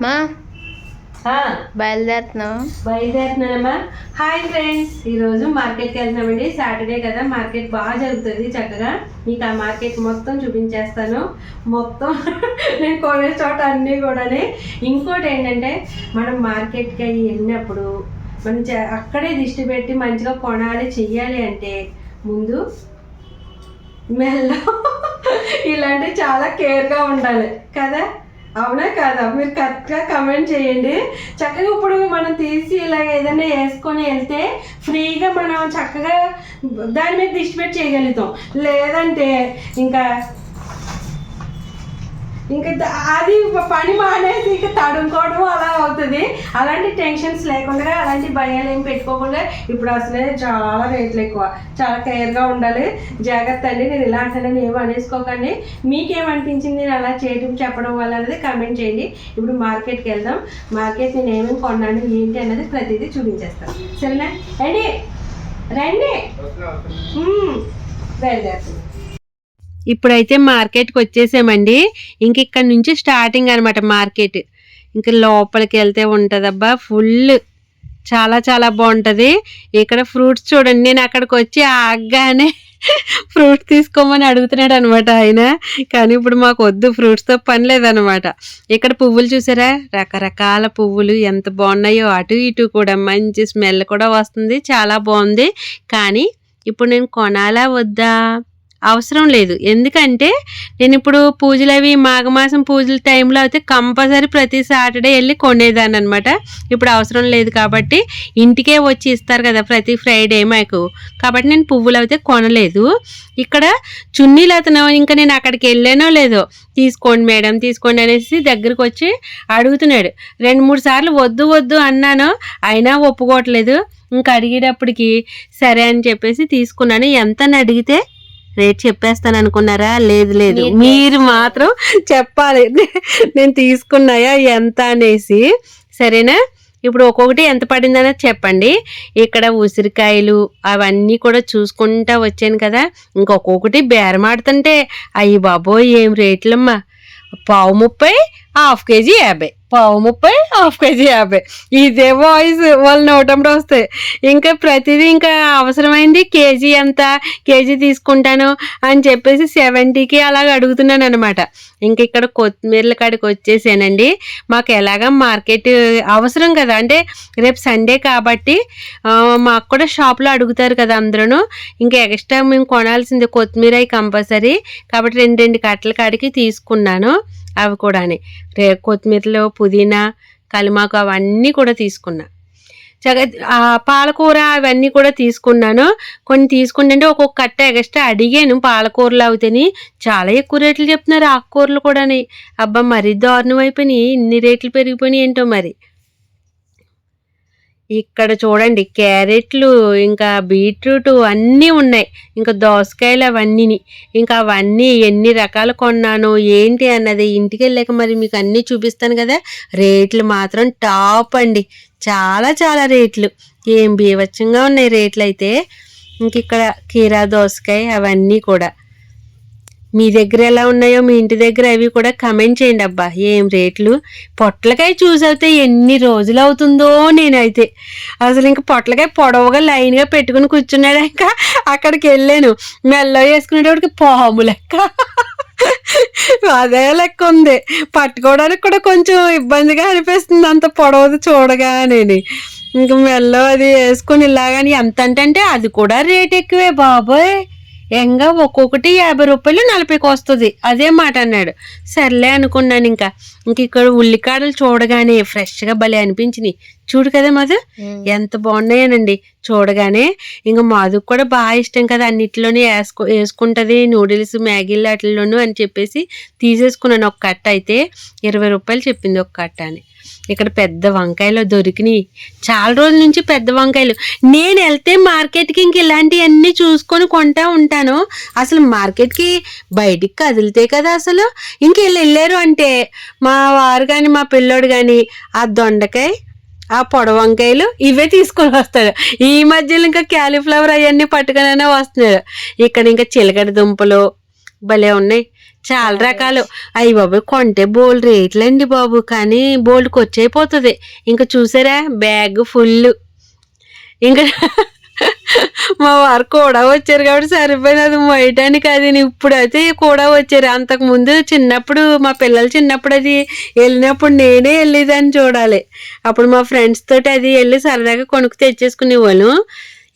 మా బయలుదేరుతున్నానమ్మా. Hi friends, ఈరోజు మార్కెట్కి వెళ్తున్నామండి. సాటర్డే కదా, మార్కెట్ బాగా జరుగుతుంది చక్కగా. మీకు ఆ మార్కెట్ మొత్తం చూపించేస్తాను. మొత్తం నేను కొనే చోట అన్నీ కూడా. ఇంకోటి ఏంటంటే, మనం మార్కెట్కి అవి వెళ్ళినప్పుడు మనం అక్కడే దిష్టి పెట్టి మంచిగా కొనాలి చెయ్యాలి అంటే ముందు ఇలాంటివి చాలా కేర్గా ఉండాలి కదా. అవునా కాదా? మీరు కరెక్ట్గా కమెంట్ చేయండి. చక్కగా ఇప్పుడు మనం తీసి ఇలా ఏదైనా వేసుకొని వెళ్తే ఫ్రీగా మనం చక్కగా దాని మీద దిష్టి పెట్టి చేయగలుగుతాం. లేదంటే ఇంకా అది పని మానేసి ఇంకా తడుముకోవడం అలా అవుతుంది. అలాంటి టెన్షన్స్ లేకుండా, అలాంటి భయాలు ఏం పెట్టుకోకుండా, ఇప్పుడు అసలే చాలా రేట్లు ఎక్కువ, చాలా కేర్గా ఉండాలి. జాగ్రత్త అండి. నేను ఇలా అంటానని ఏమో అనేసుకోకండి. మీకేమనిపించింది నేను అలా చేయడం చెప్పడం వల్ల అనేది కామెంట్ చేయండి. ఇప్పుడు మార్కెట్కి వెళ్దాం. మార్కెట్ నేను ఏమేమి కొన్నాను ఏంటి అన్నది ప్రతిదీ చూపించేస్తాను. సరేనా? రండి రండి, బయలుదేరుతుంది. ఇప్పుడైతే మార్కెట్కి వచ్చేసామండి. ఇంక ఇక్కడ నుంచి స్టార్టింగ్ అనమాట మార్కెట్. ఇంకా లోపలికి వెళ్తే ఉంటుందబ్బా, ఫుల్ చాలా చాలా బాగుంటుంది. ఇక్కడ ఫ్రూట్స్ చూడండి. నేను అక్కడికి వచ్చి ఆగ్గానే ఫ్రూట్స్ తీసుకోమని అడుగుతున్నాడు అనమాట ఆయన. కానీ ఇప్పుడు మాకు వద్దు, ఫ్రూట్స్తో పని లేదనమాట. ఇక్కడ పువ్వులు చూసారా, రకరకాల పువ్వులు ఎంత బాగున్నాయో. అటు ఇటు కూడా మంచి స్మెల్ కూడా వస్తుంది, చాలా బాగుంది. కానీ ఇప్పుడు నేను కొనాలా వద్దా? అవసరం లేదు. ఎందుకంటే నేను ఇప్పుడు పూజలు అవి మాఘమాసం పూజల టైంలో అయితే కంపల్సరీ ప్రతి సాటర్డే వెళ్ళి కొనేదాన్ని అనమాట. ఇప్పుడు అవసరం లేదు కాబట్టి ఇంటికే వచ్చి ఇస్తారు కదా ప్రతి ఫ్రైడే మాకు. కాబట్టి నేను పువ్వులు అయితే కొనలేదు. ఇక్కడ చున్నీలు అతను ఇంకా నేను అక్కడికి వెళ్ళానో లేదో, తీసుకోండి మేడం తీసుకోండి అనేసి దగ్గరకు వచ్చి అడుగుతున్నాడు. 2-3 సార్లు వద్దు వద్దు అన్నాను, అయినా ఒప్పుకోవట్లేదు. ఇంకా అడిగేటప్పటికి సరే అని చెప్పేసి తీసుకున్నాను. ఎంత అని అడిగితే రేట్ చెప్పేస్తాను అనుకున్నారా? లేదు లేదు, మీరు మాత్రం చెప్పాలి నేను తీసుకున్నాయా ఎంత అనేసి. సరేనా? ఇప్పుడు ఒక్కొక్కటి ఎంత పడింది అనేది చెప్పండి. ఇక్కడ ఉసిరికాయలు అవన్నీ కూడా చూసుకుంటా వచ్చాను కదా. ఇంకొకటి బేరమాడుతుంటే అయ్యి బాబోయ్ ఏం రేట్లమ్మా. 30 ½ కేజీ 50, 30 ½ కేజీ 50. ఇదే వాయిస్ వాళ్ళు నోటంలో వస్తాయి. ఇంకా ప్రతిదీ ఇంకా అవసరమైంది కేజీ ఎంత, కేజీ తీసుకుంటాను అని చెప్పేసి 70కి అలాగ అడుగుతున్నాను అనమాట. ఇంక ఇక్కడ కొత్తిమీరల కాడికి వచ్చేసానండి. మాకు ఎలాగా మార్కెట్ అవసరం కదా, అంటే రేపు సండే కాబట్టి మాకు కూడా షాప్లో అడుగుతారు కదా అందరూ. ఇంకా ఎక్స్ట్రా మేము కొనాల్సిందే కొత్తిమీర కంపల్సరీ. కాబట్టి 2 కట్టల కాడికి తీసుకున్నాను. అవి కూడా కొత్తిమీరలో పుదీనా కలిమాకు అవన్నీ కూడా తీసుకున్నా. పాలకూర అవన్నీ కూడా తీసుకున్నాను. కొన్ని తీసుకుంటే ఒక్కొక్క కట్ట ఎక్స్ట్రా అడిగాను. పాలకూరలు అవుతాయి చాలా ఎక్కువ రేట్లు చెప్తున్నారు. ఆకుకూరలు కూడా అబ్బా మరీ దారుణం అయిపోయినాయి. ఇన్ని రేట్లు పెరిగిపోయినాయి ఏంటో మరి. ఇక్కడ చూడండి క్యారెట్లు, ఇంకా బీట్రూట్ అన్నీ ఉన్నాయి. ఇంకా దోసకాయలు అవన్నీ. ఇంకా అవన్నీ ఎన్ని రకాలు కొన్నాను ఏంటి అన్నది ఇంటికి వెళ్ళాక మరి మీకు అన్నీ చూపిస్తాను కదా. రేట్లు మాత్రం టాప్ అండి, చాలా చాలా రేట్లు. ఏం బీభత్సంగా ఉన్నాయి రేట్లు అయితే. ఇంక ఇక్కడ కీరా దోసకాయ అవన్నీ కూడా. మీ దగ్గర ఎలా ఉన్నాయో, మీ ఇంటి దగ్గర అవి కూడా కమెంట్ చేయండి. అబ్బా ఏం రేట్లు. పొట్లకాయ చూసైతే ఎన్ని రోజులు అవుతుందో. నేనైతే అసలు ఇంకా పొట్లకాయ పొడవుగా లైన్గా పెట్టుకుని కూర్చున్నాడు. ఇంకా అక్కడికి వెళ్ళాను, మెల్ల వేసుకునేటప్పటికి పాము లెక్క అదే లెక్క ఉంది. పట్టుకోవడానికి కూడా కొంచెం ఇబ్బందిగా అనిపిస్తుంది అంత పొడవది చూడగానే. ఇంక మెల్ల అది వేసుకుని ఇలాగని ఎంత అంటే అది కూడా రేట్ ఎక్కువే బాబోయ్. ఎంగా ఒక్కొక్కటి 50 రూపాయలు 40కి వస్తుంది. అదే మాట అన్నాడు. సర్లే అనుకున్నాను. ఇంక ఇక్కడ ఉల్లికాడలు చూడగానే ఫ్రెష్గా భలే అనిపించినాయి. చూడు కదా మధు ఎంత బాగున్నాయనండి చూడగానే. ఇంకా మధుకు కూడా బాగా ఇష్టం కదా, అన్నిటిలోనే వేసుకుంటుంది నూడిల్స్ మ్యాగీలు వాటిల్లోనూ అని చెప్పేసి తీసేసుకున్నాను. ఒక కట్ట అయితే 20 రూపాయలు చెప్పింది ఒక కట్ట అని. ఇక్కడ పెద్ద వంకాయలు దొరికినాయి. చాలా రోజుల నుంచి పెద్ద వంకాయలు. నేను వెళ్తే మార్కెట్కి ఇంక ఇలాంటివన్నీ చూసుకొని కొంటా ఉంటాను. అసలు మార్కెట్కి బయటికి కదిలితే కదా అసలు. ఇంక వెళ్ళారు అంటే మా వారు కానీ మా పిల్లోడు కానీ ఆ దొండకాయ ఆ పొడవ వంకాయలు ఇవే తీసుకొని వస్తాడు. ఈ మధ్యలో ఇంకా క్యాలీఫ్లవర్ అవన్నీ పట్టుకునే వస్తున్నాడు. ఇక్కడ ఇంకా చిలకడ దుంపలు భలే ఉన్నాయి. చాలా రకాలు. అయ్యి బాబు కొంటే బోల్డ్ రేట్లండి బాబు, కానీ బోల్డ్ ఖర్చయిపోతుంది. ఇంకా చూసారా బ్యాగ్ ఫుల్. ఇంకా మా వారు కూడా వచ్చారు కాబట్టి సరిపోయింది, అది మొయ్యటానికి. అది ఇప్పుడైతే కూడా వచ్చారు. అంతకు ముందు చిన్నప్పుడు మా పిల్లలు చిన్నప్పుడు అది వెళ్ళినప్పుడు నేనే వెళ్ళేదాన్ని చూడాలి. అప్పుడు మా ఫ్రెండ్స్ తోటి అది వెళ్ళి సరదాగా కొనుక్కు తెచ్చేసుకునేవాళ్ళు.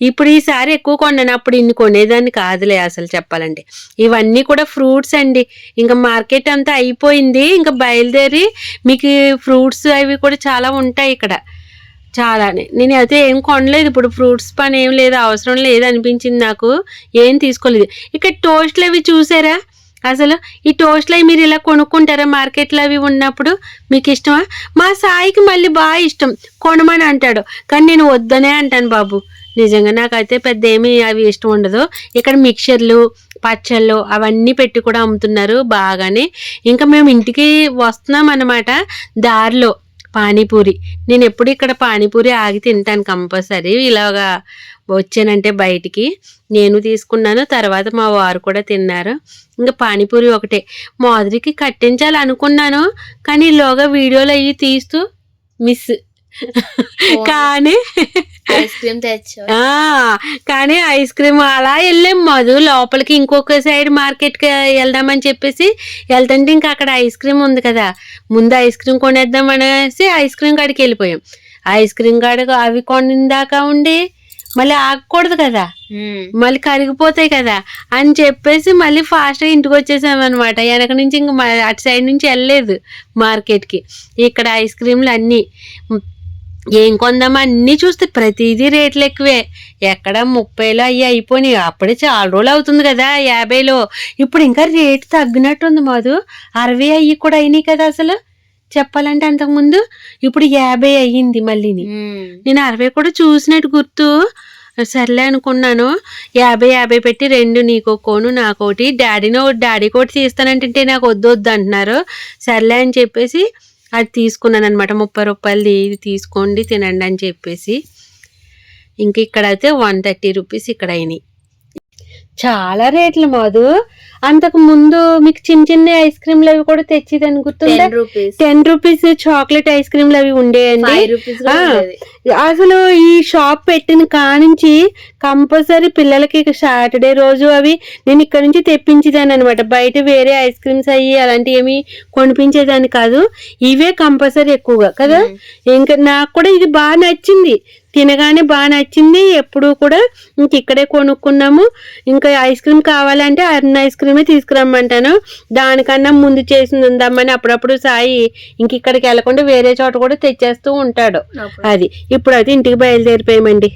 ఇప్పుడు ఈసారి ఎక్కువ కొన్నాను, అప్పుడు ఇన్ని కొనేదాన్ని కాదులే అసలు చెప్పాలంటే. ఇవన్నీ కూడా ఫ్రూట్స్ అండి. ఇంకా మార్కెట్ అంతా అయిపోయింది, ఇంకా బయలుదేరి మీకు ఫ్రూట్స్ అవి కూడా చాలా ఉంటాయి ఇక్కడ చాలానే. నేను అయితే ఏం కొనలేదు, ఇప్పుడు ఫ్రూట్స్ పని ఏం లేదు, అవసరం లేదు అనిపించింది నాకు, ఏం తీసుకోలేదు. ఇక్కడ టోస్ట్లు అవి చూసారా, అసలు ఈ టోస్ట్లు అవి మీరు ఇలా కొనుక్కుంటారా మార్కెట్లో అవి ఉన్నప్పుడు? మీకు ఇష్టమా? మా సాయికి మళ్ళీ బాగా ఇష్టం, కొనమని అంటాడు, కానీ నేను వద్దనే అంటాను బాబు. నిజంగా నాకైతే పెద్ద ఏమీ అవి ఇష్టం ఉండదు. ఇక్కడ మిక్చర్లు పచ్చళ్ళు అవన్నీ పెట్టి కూడా అమ్ముతున్నారు బాగానే. ఇంకా మేము ఇంటికి వస్తున్నాం అన్నమాట, దారిలో పానీపూరి. నేను ఎప్పుడు ఇక్కడ పానీపూరి ఆగి తింటాను కంపల్సరీ. ఇలాగా వచ్చానంటే బయటికి నేను తీసుకున్నాను, తర్వాత మా వారు కూడా తిన్నారు. ఇంకా పానీపూరి ఒకటే మాధురికి కట్టించాలి అనుకున్నాను, కానీ ఈలోగా వీడియోలు అవి తీస్తూ మిస్. కానీ ఐస్ క్రీమ్ తెచ్చా, కానీ ఐస్ క్రీమ్ అలా వెళ్ళాం మధు లోపలికి, ఇంకొక సైడ్ మార్కెట్కి వెళ్దామని చెప్పేసి వెళ్తుంటే ఇంకా అక్కడ ఐస్ క్రీమ్ ఉంది కదా, ముందు ఐస్ క్రీమ్ కొనేద్దాం అనేసి ఐస్ క్రీమ్ కాడికి వెళ్ళిపోయాం. ఐస్ క్రీమ్ కాడికి అవి కొనిందాకా ఉండి మళ్ళీ ఆగకూడదు కదా, మళ్ళీ కరిగిపోతాయి కదా అని చెప్పేసి మళ్ళీ ఫాస్ట్గా ఇంటికి వచ్చేసామన్నమాట. వెనక నుంచి ఇంకా అటు సైడ్ నుంచి వెళ్ళలేదు మార్కెట్కి. ఇక్కడ ఐస్ క్రీమ్లు అన్నీ ఏం కొందామా అన్నీ చూస్తే ప్రతిదీ రేట్లు ఎక్కువే. ఎక్కడ 30లో అవి అయిపోయినాయి, అప్పుడే చాలా రోజులు అవుతుంది కదా 50లో. ఇప్పుడు ఇంకా రేటు తగ్గినట్టుంది మాధు, 60 అయ్యి కూడా అయినాయి కదా అసలు చెప్పాలంటే. అంతకుముందు ఇప్పుడు 50 అయ్యింది మళ్ళీని. నేను 60 కూడా చూసినట్టు గుర్తు. సర్లే అనుకున్నాను, 50 పెట్టి 2 నీకో కోను నాకోటి, డాడీకి ఒకటి తీస్తానంటే నాకు వద్దు అంటున్నారు. సర్లే అని చెప్పేసి అది తీసుకున్నాను అనమాట. 30 రూపాయలది ఇది తీసుకోండి తినండి అని చెప్పేసి. ఇంక ఇక్కడైతే 130 రూపీస్ ఇక్కడ అయినాయి. చాలా రేట్లు మాధు. అంతకు ముందు మీకు చిన్న చిన్న ఐస్ క్రీమ్లు అవి కూడా తెచ్చిదని గుర్తుందా? 10 రూపీస్ చాక్లెట్ ఐస్ క్రీమ్లు అవి ఉండేయండి. అసలు ఈ షాప్ పెట్టిన కానించి కంపల్సరీ పిల్లలకి సాటర్డే రోజు అవి నేను ఇక్కడ నుంచి తెప్పించేదాన్ని అనమాట. బయట వేరే ఐస్ క్రీమ్స్ అయ్యి అలాంటివి ఏమి కొనిపించేదాన్ని కాదు, ఇవే కంపల్సరీ ఎక్కువగా కదా. ఇంకా నాకు కూడా ఇది బాగా నచ్చింది, తినగానే బాగా నచ్చింది. ఎప్పుడు కూడా ఇంక ఇక్కడే కొనుక్కున్నాము. ఇంకా ఐస్ క్రీమ్ కావాలంటే అన్న ఐస్ క్రీమే తీసుకురమ్మంటాను, దానికన్నా ముందు చేసింది ఉందామని అప్పుడప్పుడు సాయి ఇంక ఇక్కడికి వెళ్ళకుండా వేరే చోట కూడా తెచ్చేస్తూ ఉంటాడు. అది ఇప్పుడైతే ఇంటికి బయలుదేరిపోయామండి.